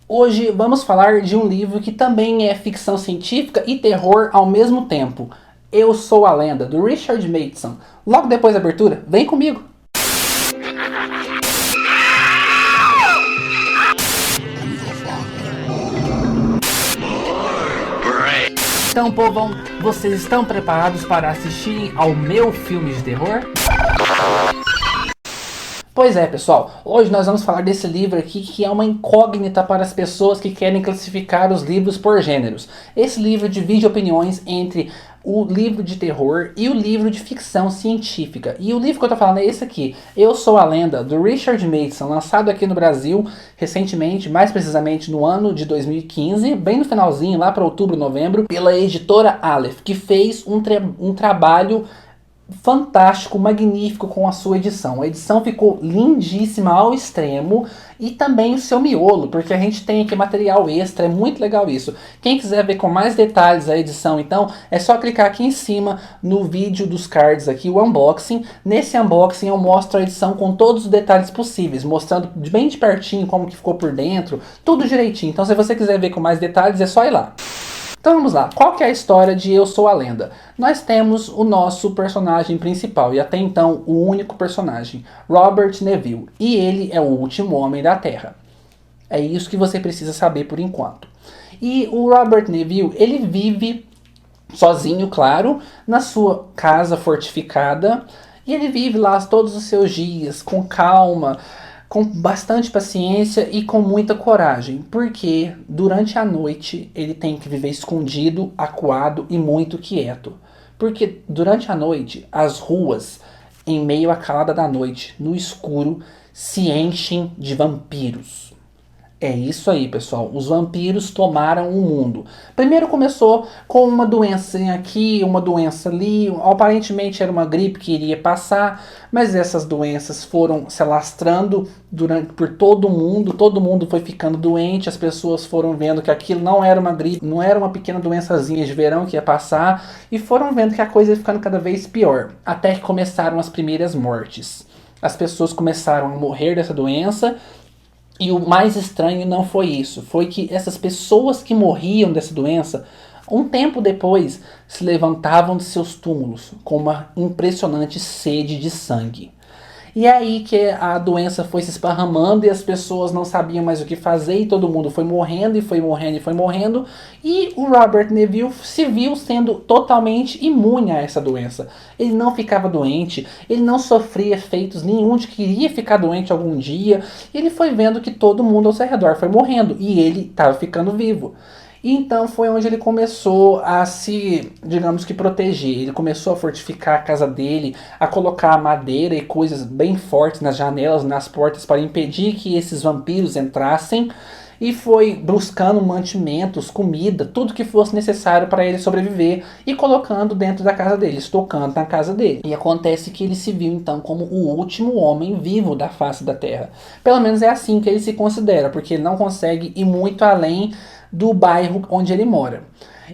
Hoje vamos falar de um livro que também é ficção científica e terror ao mesmo tempo. Eu Sou a Lenda, do Richard Matheson. Logo depois da abertura, vem comigo! Então, povão, vocês estão preparados para assistir ao meu filme de terror? Pois é, pessoal, hoje nós vamos falar desse livro aqui que é uma incógnita para as pessoas que querem classificar os livros por gêneros. Esse livro divide opiniões entre o livro de terror e o livro de ficção científica. E o livro que eu tô falando é esse aqui, Eu Sou a Lenda, do Richard Matheson, lançado aqui no Brasil recentemente, mais precisamente no ano de 2015, bem no finalzinho, lá para outubro, novembro, pela editora Aleph, que fez um trabalho fantástico, magnífico com a sua edição. A edição ficou lindíssima ao extremo e também o seu miolo, porque a gente tem aqui material extra, é muito legal isso. Quem quiser ver com mais detalhes a edição, então, é só clicar aqui em cima no vídeo dos cards aqui, o unboxing. Nesse unboxing eu mostro a edição com todos os detalhes possíveis, mostrando bem de pertinho como que ficou por dentro, tudo direitinho. Então se você quiser ver com mais detalhes, é só ir lá. Então vamos lá, qual que é a história de Eu Sou a Lenda? Nós temos o nosso personagem principal, e até então o único personagem, Robert Neville, e ele é o último homem da Terra. É isso que você precisa saber por enquanto. E o Robert Neville, ele vive sozinho, claro, na sua casa fortificada, e ele vive lá todos os seus dias, com calma, com bastante paciência e com muita coragem, porque durante a noite ele tem que viver escondido, acuado e muito quieto. Porque durante a noite, as ruas, em meio à calada da noite, no escuro, se enchem de vampiros. É isso aí, pessoal. Os vampiros tomaram o mundo. Primeiro começou com uma doença aqui, uma doença ali. Aparentemente era uma gripe que iria passar, mas essas doenças foram se alastrando por todo o mundo. Todo mundo foi ficando doente. As pessoas foram vendo que aquilo não era uma gripe, não era uma pequena doençazinha de verão que ia passar, e foram vendo que a coisa ia ficando cada vez pior. Até que começaram as primeiras mortes. As pessoas começaram a morrer dessa doença. E o mais estranho não foi isso, foi que essas pessoas que morriam dessa doença, um tempo depois, se levantavam de seus túmulos com uma impressionante sede de sangue. E é aí que a doença foi se esparramando e as pessoas não sabiam mais o que fazer e todo mundo foi morrendo e foi morrendo e foi morrendo. E o Robert Neville se viu sendo totalmente imune a essa doença. Ele não ficava doente, ele não sofria efeitos nenhum de que iria ficar doente algum dia. Ele foi vendo que todo mundo ao seu redor foi morrendo e ele estava ficando vivo. E então foi onde ele começou a se, digamos que, proteger. Ele começou a fortificar a casa dele, a colocar madeira e coisas bem fortes nas janelas, nas portas, para impedir que esses vampiros entrassem. E foi buscando mantimentos, comida, tudo que fosse necessário para ele sobreviver e colocando dentro da casa dele, estocando na casa dele. E acontece que ele se viu então como o último homem vivo da face da Terra. Pelo menos é assim que ele se considera, porque ele não consegue ir muito além do bairro onde ele mora.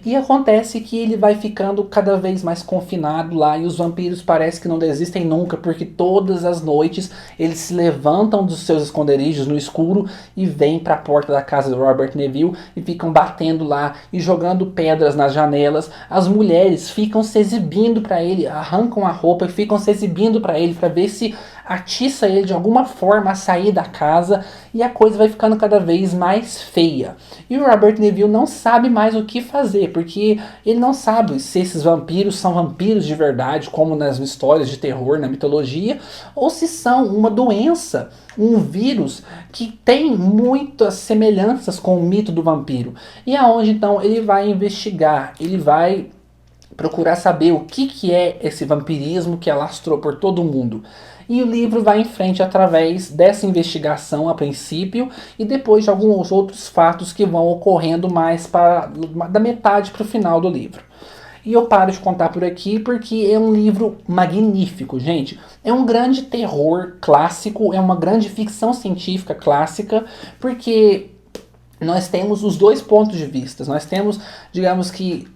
E acontece que ele vai ficando cada vez mais confinado lá e os vampiros parece que não desistem nunca, porque todas as noites eles se levantam dos seus esconderijos no escuro e vêm para a porta da casa do Robert Neville e ficam batendo lá e jogando pedras nas janelas. As mulheres ficam se exibindo para ele, arrancam a roupa e ficam se exibindo para ele para ver se atiça ele de alguma forma a sair da casa, e a coisa vai ficando cada vez mais feia. E o Robert Neville não sabe mais o que fazer, porque ele não sabe se esses vampiros são vampiros de verdade, como nas histórias de terror, na mitologia, ou se são uma doença, um vírus que tem muitas semelhanças com o mito do vampiro. E aonde então ele vai investigar, ele vai procurar saber o que é esse vampirismo que alastrou por todo o mundo. E o livro vai em frente através dessa investigação a princípio e depois de alguns outros fatos que vão ocorrendo mais da metade para o final do livro. E eu paro de contar por aqui porque é um livro magnífico, gente. É um grande terror clássico, é uma grande ficção científica clássica, porque nós temos os dois pontos de vista. Nós temos, digamos que,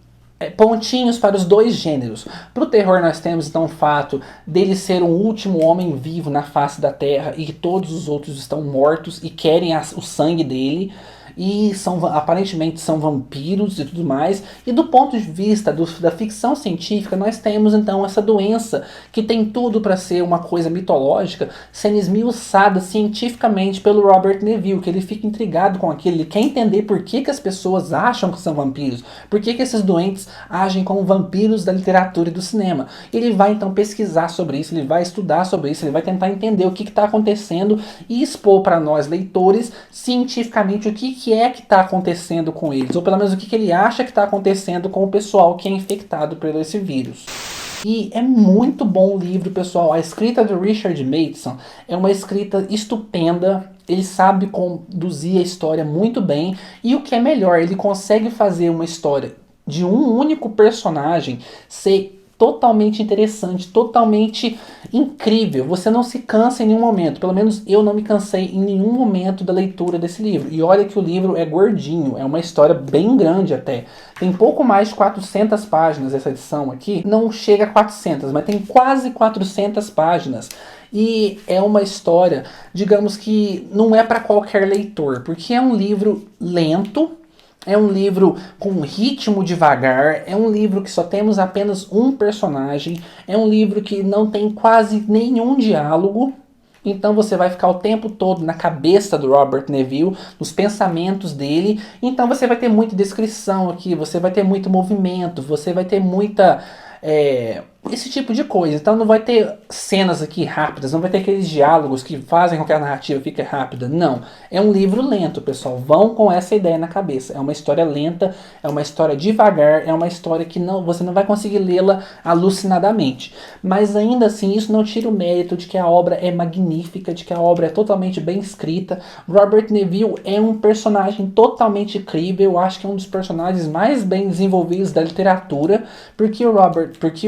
pontinhos para os dois gêneros. Para o terror nós temos então o fato dele ser o último homem vivo na face da Terra e que todos os outros estão mortos e querem o sangue dele. e aparentemente são vampiros e tudo mais. E do ponto de vista da ficção científica, nós temos então essa doença que tem tudo para ser uma coisa mitológica, sendo esmiuçada cientificamente pelo Robert Neville, que ele fica intrigado com aquilo, ele quer entender por que as pessoas acham que são vampiros, por que esses doentes agem como vampiros da literatura e do cinema. Ele vai então pesquisar sobre isso, ele vai estudar sobre isso, ele vai tentar entender o que está acontecendo e expor para nós, leitores, cientificamente o que é que está acontecendo com eles, ou pelo menos o que ele acha que está acontecendo com o pessoal que é infectado por esse vírus. E é muito bom o livro, pessoal. A escrita do Richard Matheson é uma escrita estupenda. Ele sabe conduzir a história muito bem. E o que é melhor, ele consegue fazer uma história de um único personagem ser totalmente interessante, totalmente incrível. Você não se cansa em nenhum momento. Pelo menos eu não me cansei em nenhum momento da leitura desse livro. E olha que o livro é gordinho, é uma história bem grande até. Tem pouco mais de 400 páginas essa edição aqui. Não chega a 400, mas tem quase 400 páginas. E é uma história, digamos que não é para qualquer leitor, porque é um livro lento. É um livro com ritmo devagar, é um livro que só temos apenas um personagem, é um livro que não tem quase nenhum diálogo, então você vai ficar o tempo todo na cabeça do Robert Neville, nos pensamentos dele, então você vai ter muita descrição aqui, você vai ter muito movimento, você vai ter muita... esse tipo de coisa. Então não vai ter cenas aqui rápidas, não vai ter aqueles diálogos que fazem com que a narrativa fique rápida. Não. É um livro lento, pessoal. Vão com essa ideia na cabeça. É uma história lenta, é uma história devagar, é uma história que você não vai conseguir lê-la alucinadamente. Mas ainda assim, isso não tira o mérito de que a obra é magnífica, de que a obra é totalmente bem escrita. Robert Neville é um personagem totalmente incrível. Eu acho que é um dos personagens mais bem desenvolvidos da literatura, porque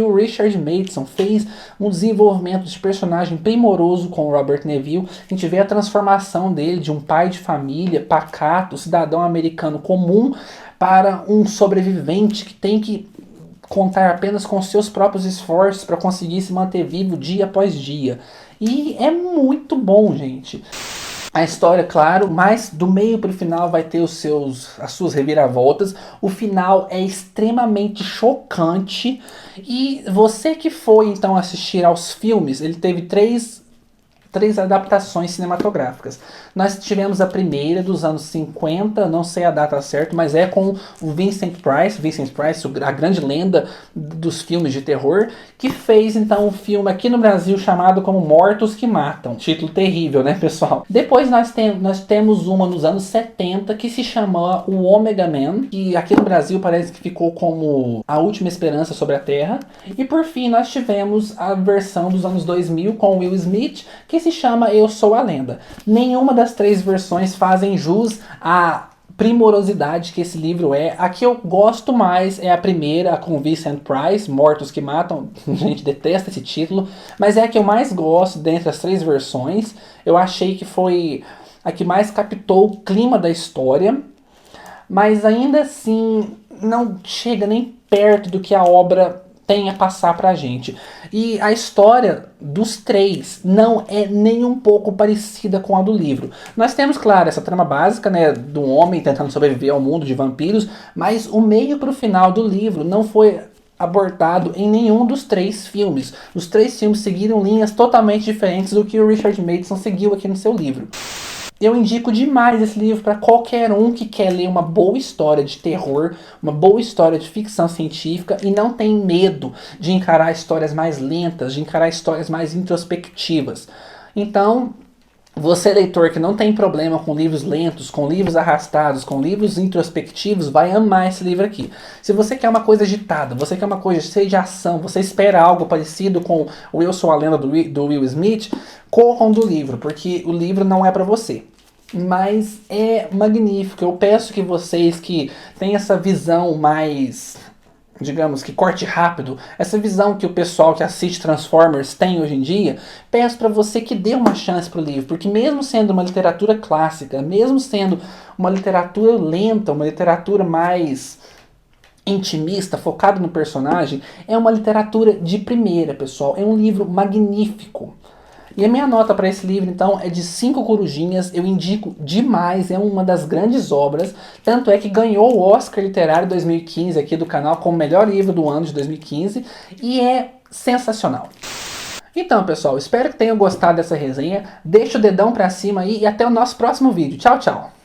o Richard Matheson fez um desenvolvimento de personagem primoroso com o Robert Neville. A gente vê a transformação dele de um pai de família, pacato, cidadão americano comum, para um sobrevivente que tem que contar apenas com seus próprios esforços para conseguir se manter vivo dia após dia. E é muito bom, gente. A história, claro, mas do meio para o final vai ter as suas reviravoltas. O final é extremamente chocante. E você que foi então assistir aos filmes, ele teve três adaptações cinematográficas. Nós tivemos a primeira dos anos 50, não sei a data certa, mas é com o Vincent Price, a grande lenda dos filmes de terror, que fez então um filme aqui no Brasil chamado como Mortos que Matam. Título terrível, né, pessoal? Depois nós temos uma nos anos 70 que se chama o Omega Man, que aqui no Brasil parece que ficou como A Última Esperança sobre a Terra. E por fim nós tivemos a versão dos anos 2000 com Will Smith, que se chama Eu Sou a Lenda. Nenhuma das três versões fazem jus à primorosidade que esse livro é. A que eu gosto mais é a primeira, a com Vincent Price, Mortos que Matam. A gente detesta esse título, mas é a que eu mais gosto dentre as três versões. Eu achei que foi a que mais captou o clima da história, mas ainda assim não chega nem perto do que a obra tem a passar pra gente. E a história dos três não é nem um pouco parecida com a do livro. Nós temos, claro, essa trama básica, né, do homem tentando sobreviver ao mundo de vampiros, mas o meio pro final do livro não foi abordado em nenhum dos três filmes. Os três filmes seguiram linhas totalmente diferentes do que o Richard Matheson seguiu aqui no seu livro. Eu indico demais esse livro para qualquer um que quer ler uma boa história de terror, uma boa história de ficção científica e não tem medo de encarar histórias mais lentas, de encarar histórias mais introspectivas. Então, você, leitor, que não tem problema com livros lentos, com livros arrastados, com livros introspectivos, vai amar esse livro aqui. Se você quer uma coisa agitada, você quer uma coisa cheia de ação, você espera algo parecido com o Eu Sou a Lenda do Will Smith, corram do livro, porque o livro não é para você. Mas é magnífico. Eu peço que vocês que têm essa visão mais, digamos que corte rápido, essa visão que o pessoal que assiste Transformers tem hoje em dia, peço para você que dê uma chance pro livro, porque mesmo sendo uma literatura clássica, mesmo sendo uma literatura lenta, uma literatura mais intimista, focada no personagem, é uma literatura de primeira, pessoal. É um livro magnífico. E a minha nota para esse livro, então, é de 5 corujinhas. Eu indico demais, é uma das grandes obras. Tanto é que ganhou o Oscar Literário 2015 aqui do canal como melhor livro do ano de 2015. E é sensacional. Então, pessoal, espero que tenham gostado dessa resenha. Deixa o dedão pra cima aí e até o nosso próximo vídeo. Tchau, tchau!